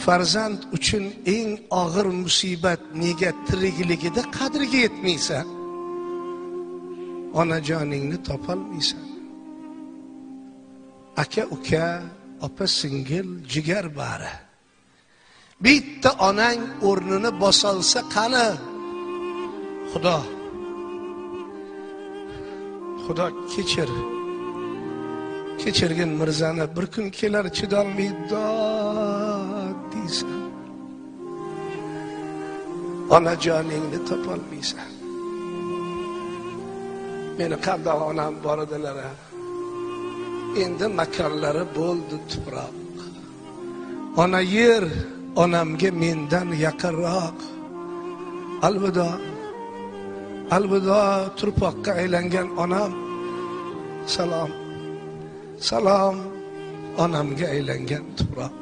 farzand uchun eng og'ir musibat nega tirikligida qadriga yetmaysan? Onajoningni topolmaysan. Aka uka, opa singil, jigar bari. Bitta onang o'rnini bosolsa qani? Xudo kechir. Kechirgin mirzani, bir kun kelar chidolmaydi deysan. Onajoningni topolmaysan. Meni qandoq onam bor edilar. Endi makonlari bo'ldi tuproq. Ona yer onamga mendan yaqinroq. Alvido turpoqqa aylangan onam. Salom onamga aylangan tuproq.